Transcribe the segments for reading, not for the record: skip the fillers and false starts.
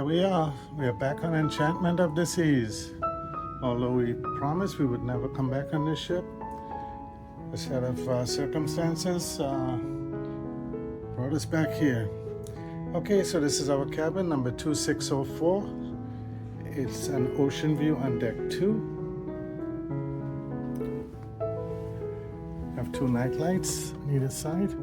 we are. We are back on Enchantment of the Seas. Although we promised we would never come back on this ship, a set of circumstances brought us back here. Okay, so this is our cabin, number 2604. It's an ocean view on deck 2. Have 2 night lights on either side.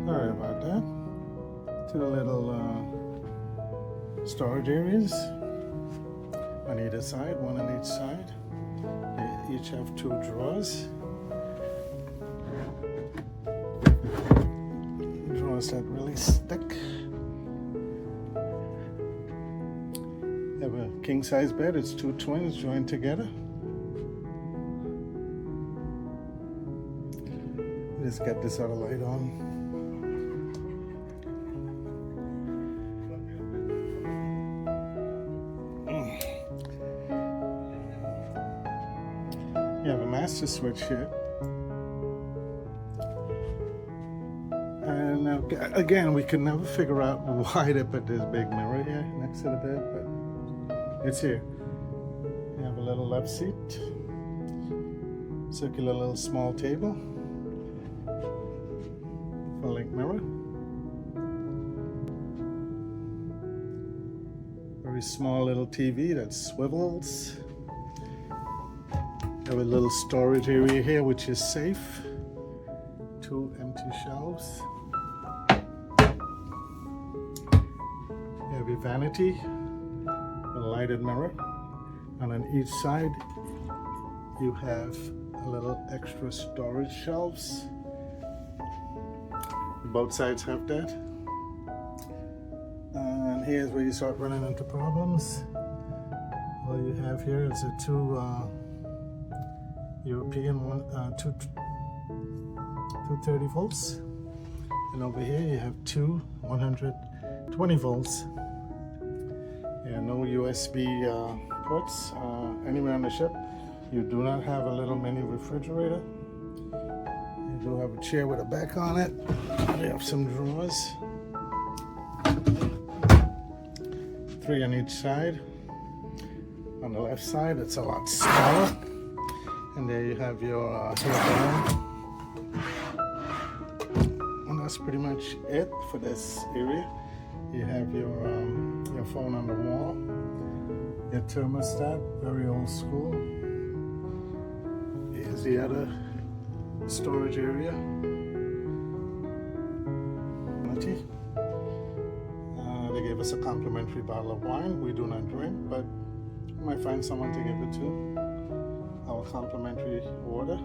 Sorry about that. 2 little storage areas on either side, 1 on each side. They each have 2 drawers. Drawers that really stick. They have a king-size bed. It's 2 twins joined together. Just get this other light on. You have a master switch here. And again, we could never figure out why they put this big mirror here next to the bed, but it's here. You have a little love seat, circular little small table, full-length mirror. Very small little TV that swivels. Have a little storage area here, which is safe. 2 empty shelves. You have your vanity, a lighted mirror, and on each side you have a little extra storage shelves. Both sides have that. And here's where you start running into problems. All you have here is a 2 European 230 volts, and over here you have 2 120 volts. Yeah, no USB ports anywhere on the ship. You do not have a little mini refrigerator. You do have a chair with a back on it. You have some drawers, 3 on each side. On the left side, it's a lot smaller. And there you have your hair. And that's pretty much it for this area. You have your phone on the wall, your thermostat, very old school. Here's the other storage area. They gave us a complimentary bottle of wine. We do not drink, but we might find someone to give it to. Our complimentary water.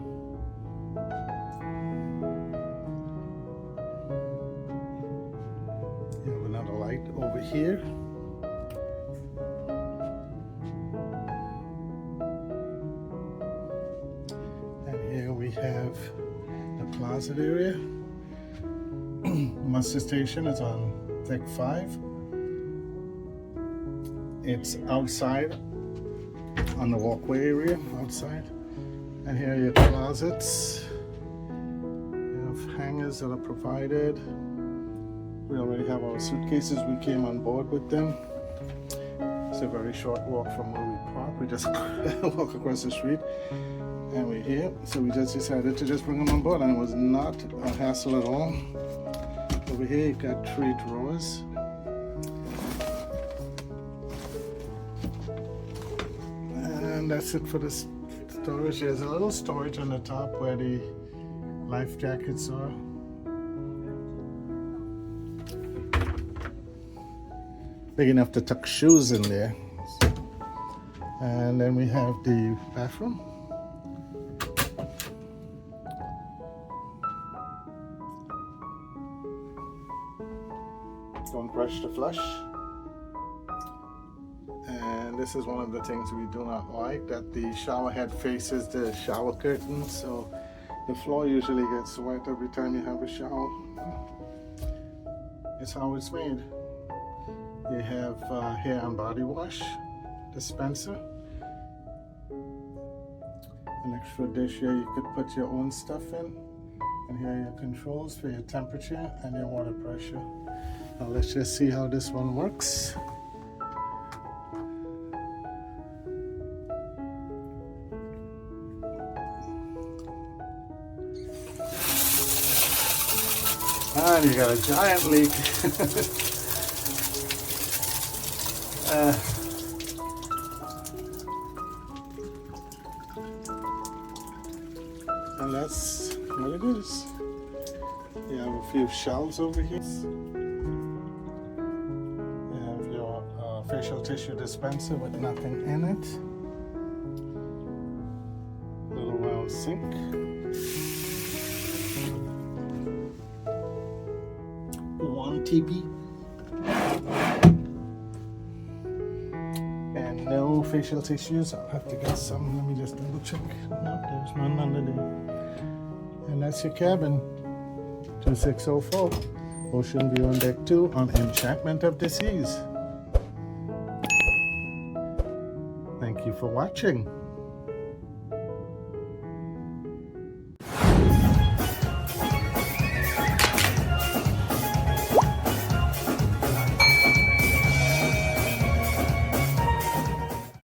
You have another light over here. And here we have the closet area. Muster station is on deck 5. It's outside on the walkway area outside. And here are your closets. You have hangers that are provided. We already have our suitcases. We came on board with them. It's a very short walk from where we park. We just walk across the street and we're here. So we just decided to just bring them on board, and it was not a hassle at all. Over here you've got 3 drawers. And that's it for the storage. There's a little storage on the top where the life jackets are. Big enough to tuck shoes in there. And then we have the bathroom. Don't brush to flush. And this is one of the things we do not like, that the shower head faces the shower curtain, so the floor usually gets wet every time you have a shower. It's how it's made. You have hair and body wash dispenser, an extra dish here you could put your own stuff in, And here are your controls for your temperature and your water pressure. Now let's just see how this one works. And you got a giant leak. And that's what it is. You have a few shelves over here. You have your facial tissue dispenser with nothing in it. Little round sink. 1 TB. And no facial tissues. I'll have to get some. Let me just double check. No, there's none under there. And that's your cabin. 2604. Ocean View on Deck 2 on Enchantment of the Seas. Thank you for watching.